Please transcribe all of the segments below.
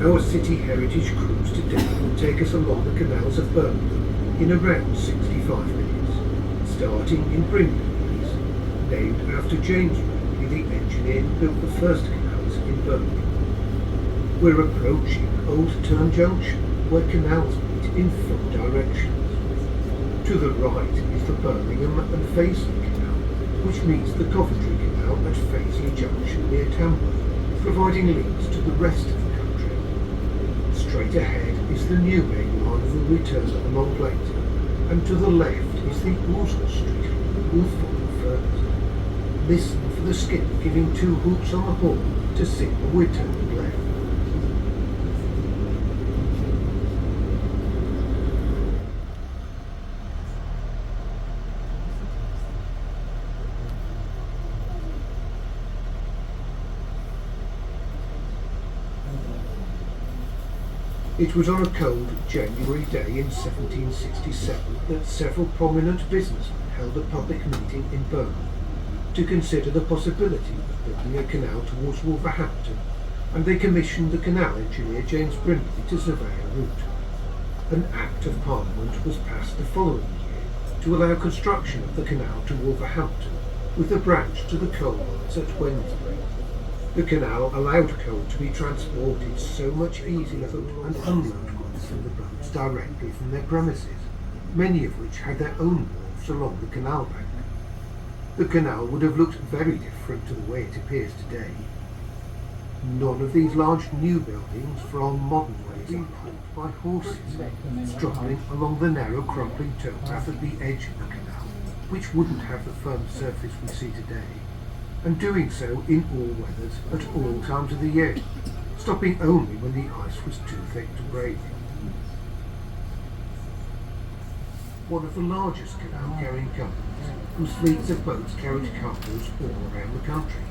Our City Heritage cruise today will take us along the canals of Birmingham in around 65 minutes, starting in Brindley Cruises, named after James Brindley, the engineer who built the first canals in Birmingham. We're approaching Old Turn Junction, where canals meet in 4 directions. To the right is the Birmingham and Fazeley Canal, which meets the Coventry Canal at Fazeley Junction near Tamworth, providing links to the rest of the country. Straight ahead is the new main line of the return along Blaketon, and to the left is the Ousel Street that will follow first. Listen for the skipper giving 2 hoots on the horn to signal we're turning left. It was on a cold January day in 1767 that several prominent businessmen held a public meeting in Birmingham to consider the possibility of building a canal towards Wolverhampton, and they commissioned the canal engineer James Brindley to survey a route. An Act of Parliament was passed the following year to allow construction of the canal to Wolverhampton, with a branch to the coal mines at Wednesbury. The canal allowed coal to be transported so much easier and unload goods from the boats directly from their premises, many of which had their own wharves along the canal bank. The canal would have looked very different to the way it appears today. None of these large new buildings for our modern ways are pulled by horses, struggling along the narrow crumbling towpath at the edge of the canal, which wouldn't have the firm surface we see today, and doing so in all weathers at all times of the year, stopping only when the ice was too thick to brake. One of the largest canal-carrying companies, whose fleets of boats carried cargoes all around the country.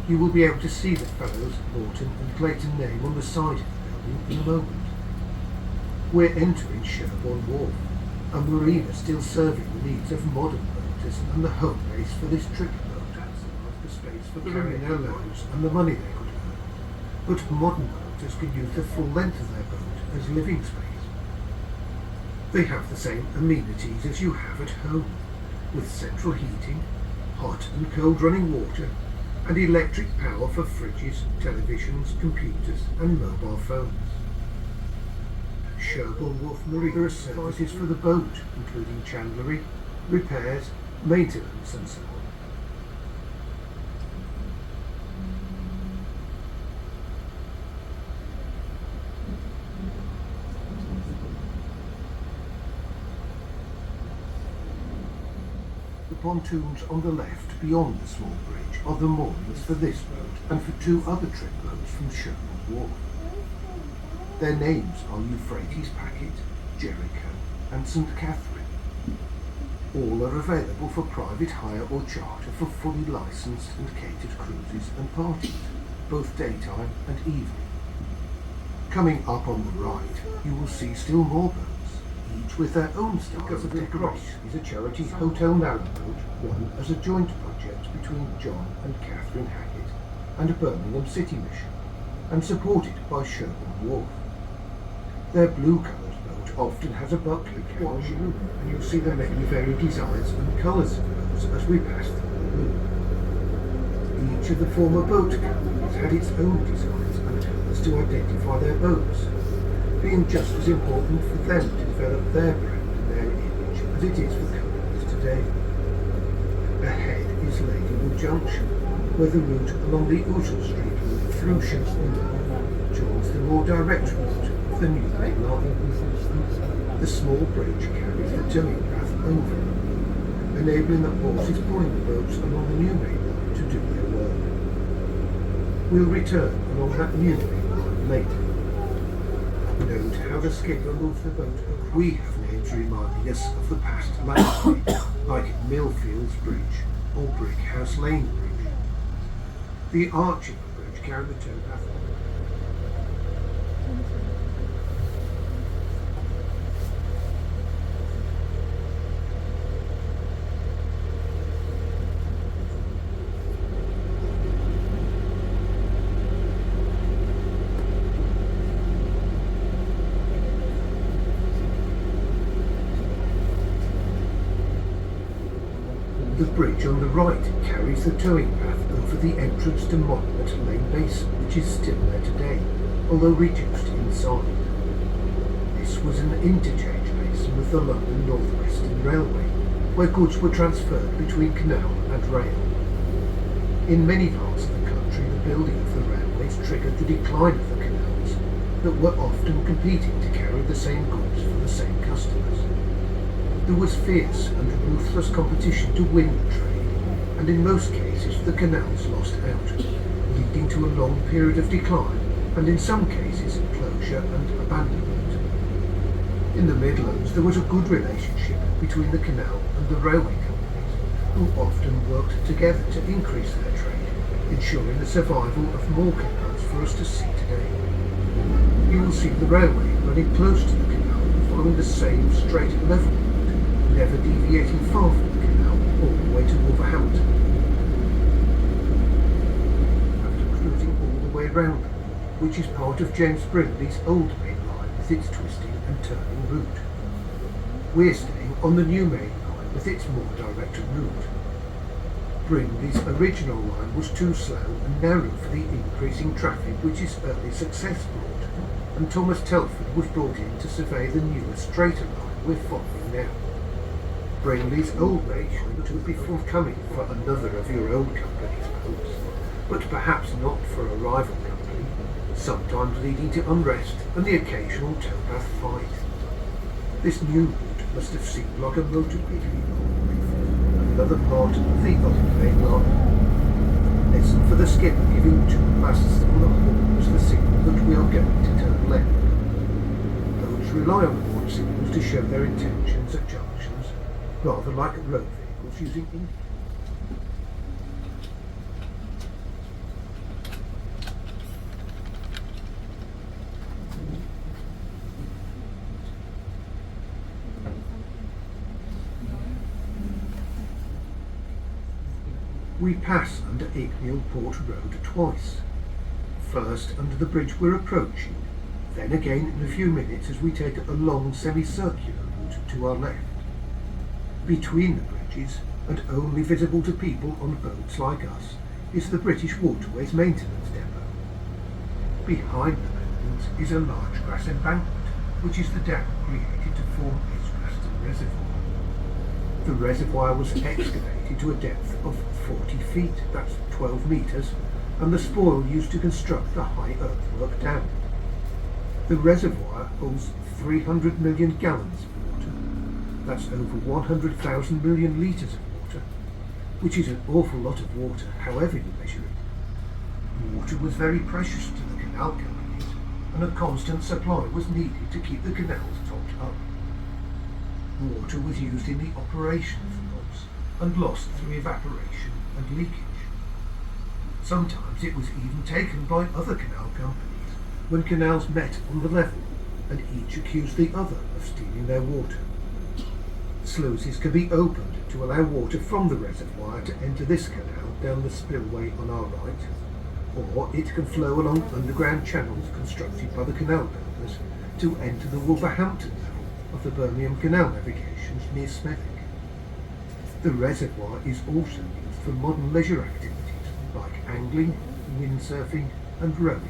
You will be able to see the fellows Morton and Clayton name on the side of the building in a moment. We're entering Sherborne Wharf, a marina still serving the needs of modern boaters and the home base for this trick boat. Space for carrying their loads and the money they could earn, but modern boaters can use the full length of their boat as living space. They have the same amenities as you have at home, with central heating, hot and cold running water, and electric power for fridges, televisions, computers and mobile phones. Sherborne Wharf Marina services for the boat, including chandlery, repairs, maintenance and so on. The pontoons on the left beyond the small bridge are the moorings for this boat and for 2 other trip boats from Sherborne Wharf. Their names are Euphrates Packet, Jericho and St. Catherine. All are available for private hire or charter for fully licensed and catered cruises and parties, both daytime and evening. Coming up on the right, you will see still more boats, each with their own style of decoration. Is a charity hotel narrowboat run as a joint project between John and Catherine Hackett and a Birmingham City Mission, and supported by Sherborne Wharf. Their blue-coloured boat often has a butler carriage, and you'll see the many varied designs and colours of those as we pass through the room. Each of the former boat companies had its own designs and colours to identify their boats, being just as important for them to develop their brand and their image as it is for companies today. Ahead is Ladywood Junction, where the route along the Ousel Street route through Sherborne joins the more direct route of the new main line. The small bridge carries the towing path over, enabling the horses pulling the boats along the new main line to do their work. We'll return along that new main line later. Note how the skipper moves the boat. We have names reminding us of the past landscape, like Millfields Bridge or Brickhouse Lane Bridge. The arch of the bridge carried the towpath. bridge on the right carries the towing path over the entrance to Monument Lane Basin, which is still there today, although reduced in size. This was an interchange basin with the London North Western Railway, where goods were transferred between canal and rail. In many parts of the country, the building of the railways triggered the decline of the canals that were often competing to carry the same goods for the same customers. There was fierce and ruthless competition to win the trade, and in most cases the canals lost out, leading to a long period of decline and in some cases closure and abandonment. In the Midlands there was a good relationship between the canal and the railway companies, who often worked together to increase their trade, ensuring the survival of more canals for us to see today. You will see the railway running close to the canal, following the same straight level route, never deviating far from the canal all the way to Wolverhampton. After cruising all the way round, which is part of James Brindley's old main line with its twisting and turning route, we're staying on the new main line with its more direct route. Brindley's original line was too slow and narrow for the increasing traffic which its early success brought, and Thomas Telford was brought in to survey the newer straighter line we're following now. Brindley's old main line would be forthcoming for another of your own company's boats, but perhaps not for a rival company, sometimes leading to unrest and the occasional towpath fight. This new route must have seemed like a motorway to another part of the old main line. Listen for the skipper giving two blasts on the horn as the signal that we are going to turn left. Boats rely on horn signals to show their intentions at junctions, rather like road vehicles using indicators. We pass under Icknield Port Road twice. First under the bridge we're approaching, then again in a few minutes as we take a long semicircular route to our left. Between the bridges, and only visible to people on boats like us, is the British Waterways Maintenance Depot. Behind the buildings is a large grass embankment, which is the dam created to form Edgbaston Reservoir. The reservoir was excavated to a depth of 40 feet, that's 12 metres, and the spoil used to construct the high earthwork dam. The reservoir holds 300 million gallons of water, that's over 100,000 million litres of water, which is an awful lot of water, however you measure it. Water was very precious to the canal companies, and a constant supply was needed to keep the canals topped up. Water was used in the operation of the pumps and lost through evaporation and leakage. Sometimes it was even taken by other canal companies when canals met on the level and each accused the other of stealing their water. Sluices can be opened to allow water from the reservoir to enter this canal down the spillway on our right, or it can flow along underground channels constructed by the canal builders to enter the Wolverhampton level of the Birmingham Canal navigations near Smethwick. The reservoir is also used for modern leisure activities like angling, windsurfing and rowing.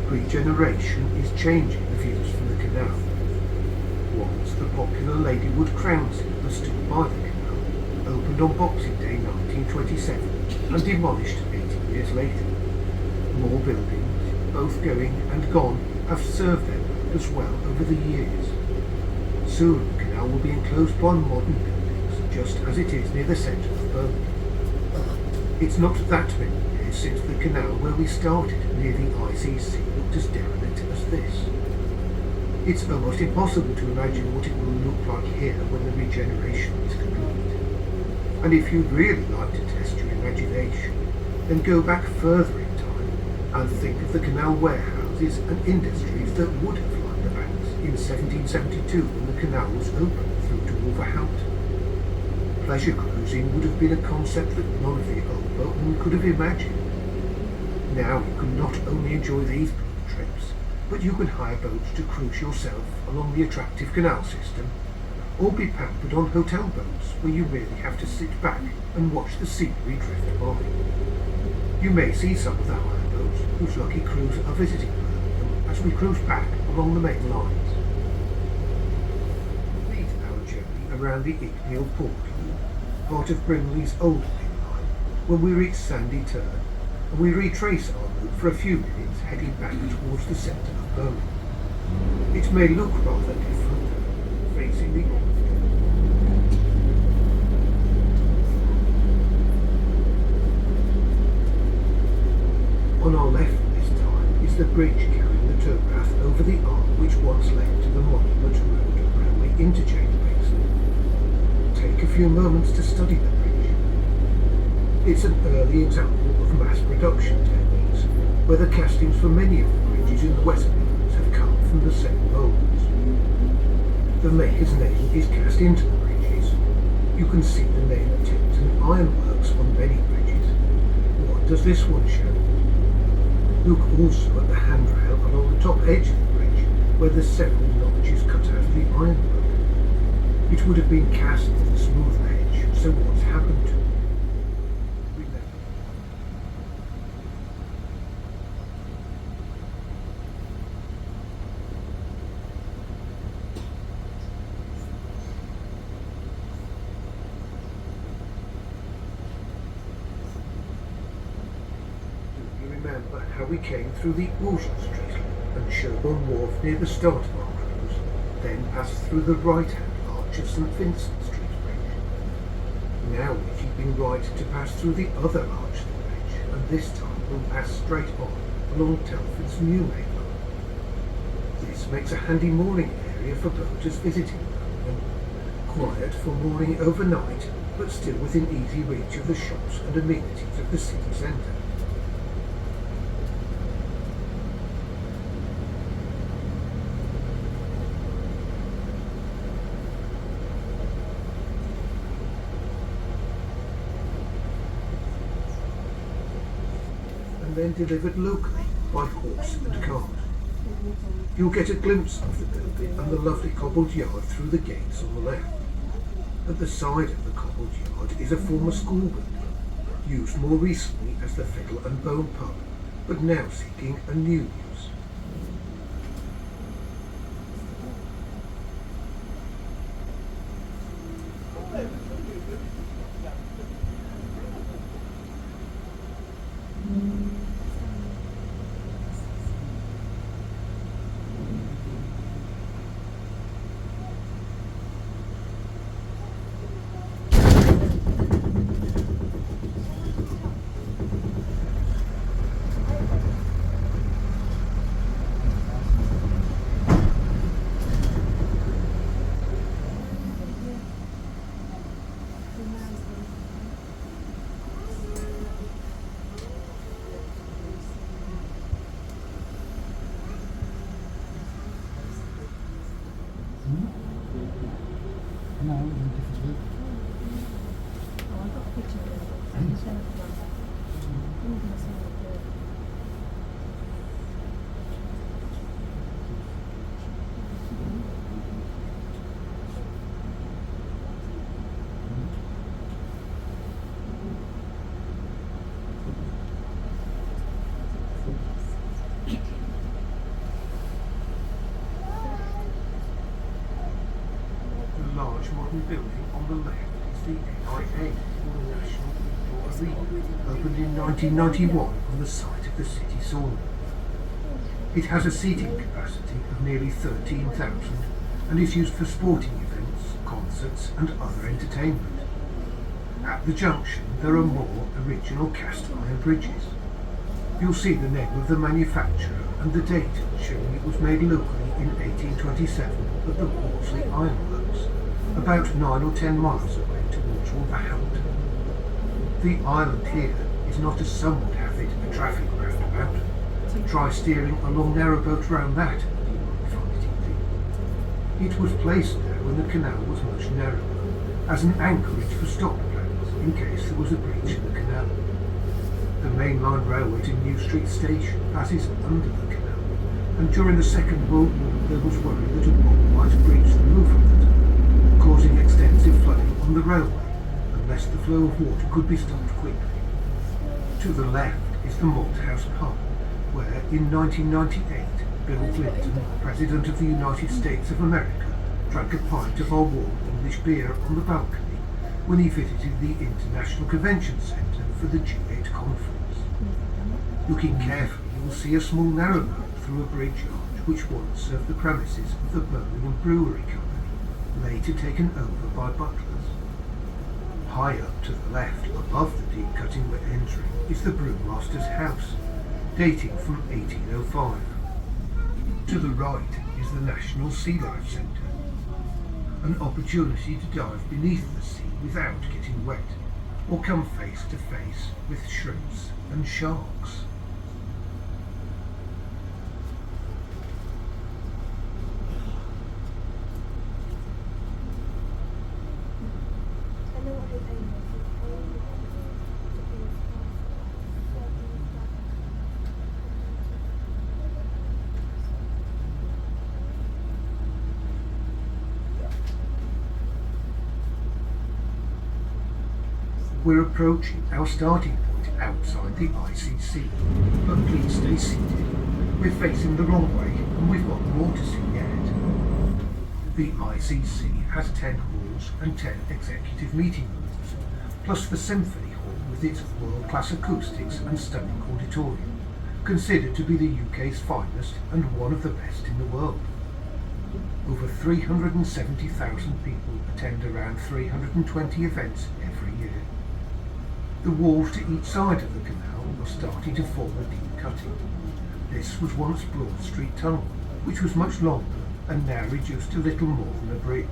Regeneration is changing the views from the canal. Once the popular Ladywood Crown Cinema stood by the canal, opened on Boxing Day 1927 and demolished 80 years later. More buildings, both going and gone, have served their purpose well over the years. Soon the canal will be enclosed by modern buildings, just as it is near the centre of Birmingham. It's not that many years since the canal where we started near the ICC looked as derelict as this. It's almost impossible to imagine what it will look like here when the regeneration is complete. And if you'd really like to test your imagination, then go back further in time and think of the canal warehouses and industries that would have lined the banks in 1772 when the canal was opened through to Wolverhampton. Pleasure cruising would have been a concept that none of the old boatmen could have imagined. Now you can not only enjoy these trips, but you can hire boats to cruise yourself along the attractive canal system, or be pampered on hotel boats where you merely have to sit back and watch the scenery drift by. You may see some of the hire boats whose lucky crews are visiting Birmingham as we cruise back along the main lines. Lead our journey around the Icknield Port Loop, part of Brindley's old main line, when we reach Sandy Turn, and we retrace our route for a few minutes heading back towards the centre of Birmingham. It may look rather different, facing the north. On our left this time is the bridge carrying the towpath over the arm which once led to the Monument Road Railway interchange basin. Take a few moments to study the bridge. It's an early example of mass production techniques, where the castings for many of the bridges in the West Midlands have come from the same molds. The maker's name is cast into the bridges. You can see the name tipped and ironworks on many bridges. What does this one show? Look also at the handrail along the top edge of the bridge, where there's several notches cut out of the ironwork. It would have been cast with a smoother edge, so what's happened to it? Remember how we came through the Ocean Street and Sherborne Wharf near the start of our cruise, then passed through the right-hand arch of St Vincent Street Bridge. Now we're keeping right to pass through the other arch of the bridge, and this time we'll pass straight on along Telford's new main line. This makes a handy mooring area for boaters visiting Birmingham, quiet for mooring overnight, but still within easy reach of the shops and amenities of the city centre. Then delivered locally by horse and cart. You'll get a glimpse of the building and the lovely cobbled yard through the gates on the left. At the side of the cobbled yard is a former school building, used more recently as the Fiddle and Bone pub, but now seeking a new use. Modern building on the left is the NIA, or the National Indoor Arena, opened in 1991 on the site of the city sauna. It has a seating capacity of nearly 13,000 and is used for sporting events, concerts and other entertainment. At the junction there are more original cast iron bridges. You'll see the name of the manufacturer and the date showing it was made locally in 1827 at the Worsley Ironworks, about 9 or 10 miles away towards Wolverhampton. The island here is not, as some would have it, a traffic roundabout. Try steering a long narrowboat round that, and you won't find it easy. It was placed there when the canal was much narrower, as an anchorage for stock planes in case there was a breach in the canal. The main line railway to New Street Station passes under the canal, and during the Second World War there was worry that a bomb might breach the roof of the tunnel, causing extensive flooding on the railway unless the flow of water could be stopped quickly. To the left is the Malthouse Pub, where in 1998 Bill Clinton, President of the United States of America, drank a pint of our warm English beer on the balcony when he visited the International Convention Centre for the G8 conference. Looking carefully, you will see a small narrowboat through a bridge arch which once served the premises of the Birmingham Brewery Company, later taken over by butlers. High up to the left, above the deep cutting we're entering, is the brewmaster's house, dating from 1805. To the right is the National Sea Life Centre, an opportunity to dive beneath the sea without getting wet, or come face to face with shrimps and sharks. We're approaching our starting point outside the ICC, but please stay seated. We're facing the wrong way and we've got more to see yet. The ICC has 10 halls and 10 executive meeting rooms, plus the Symphony Hall with its world-class acoustics and stunning auditorium, considered to be the UK's finest and one of the best in the world. Over 370,000 people attend around 320 events every year. The walls to each side of the canal are starting to form a deep cutting. This was once Broad Street Tunnel, which was much longer and now reduced to little more than a bridge.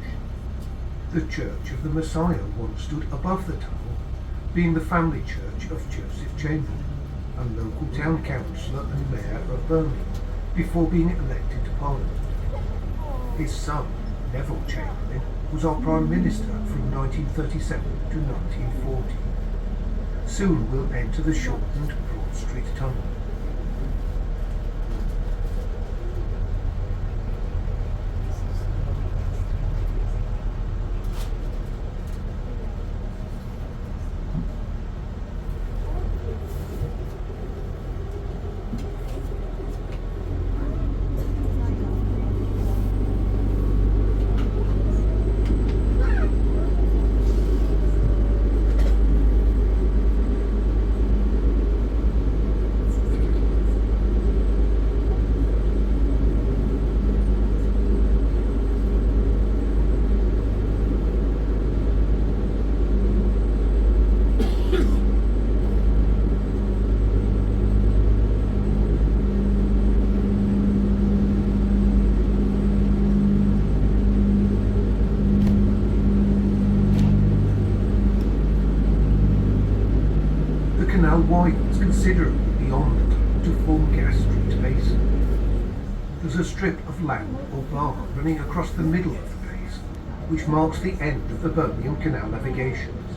The Church of the Messiah once stood above the tunnel, being the family church of Joseph Chamberlain, a local town councillor and mayor of Birmingham, before being elected to Parliament. His son, Neville Chamberlain, was our Prime Minister from 1937 to 1940. Soon we'll enter the shortened Broad Street Tunnel. Canal widens considerably beyond the tunnel to form Gas Street Basin. There's a strip of land or bar running across the middle of the basin, which marks the end of the Birmingham Canal navigations.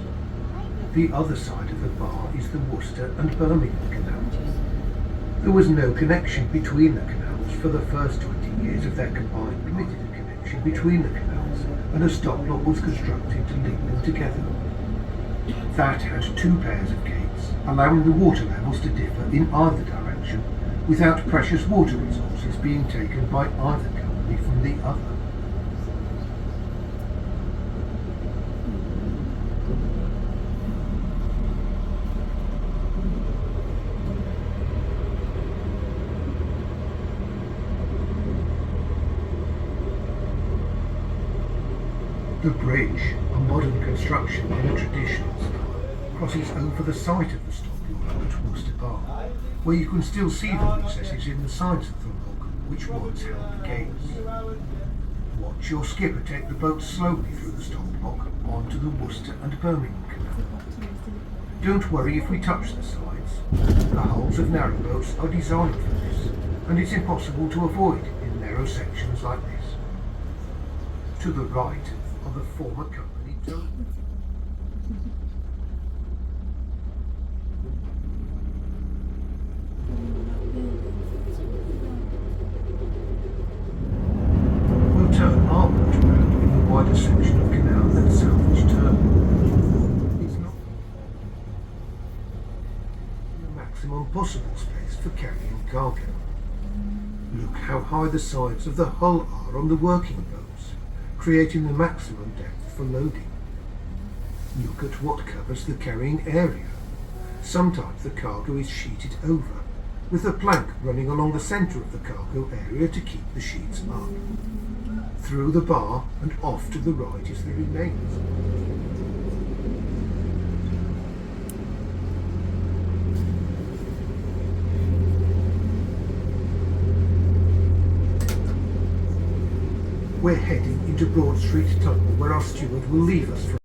The other side of the bar is the Worcester and Birmingham canals. There was no connection between the canals for the first 20 years of their combined permitted a connection between the canals, and a stop lock was constructed to link them together. That had 2 pairs of gates, allowing the water levels to differ in either direction, without precious water resources being taken by either company from the other. The bridge, a modern construction in a traditional style, crosses over the site of the stop you'll look at Worcester Bar, where you can still see the recesses in the sides of the log which once held the gates. Watch your skipper take the boat slowly through the stop block onto the Worcester and Birmingham Canal. Don't worry if we touch the sides. The hulls of narrowboats are designed for this, and it's impossible to avoid in narrow sections like this. To the right are the former company domes. We'll turn our boat around in the wider section of canal and salvage terminal. It's not the maximum possible space for carrying cargo. Look how high the sides of the hull are on the working boats, creating the maximum depth for loading. Look at what covers the carrying area. Sometimes the cargo is sheeted over, with a plank running along the centre of the cargo area to keep the sheets up. Through the bar and off to the right is the remains. We're heading into Broad Street Tunnel, where our steward will leave us for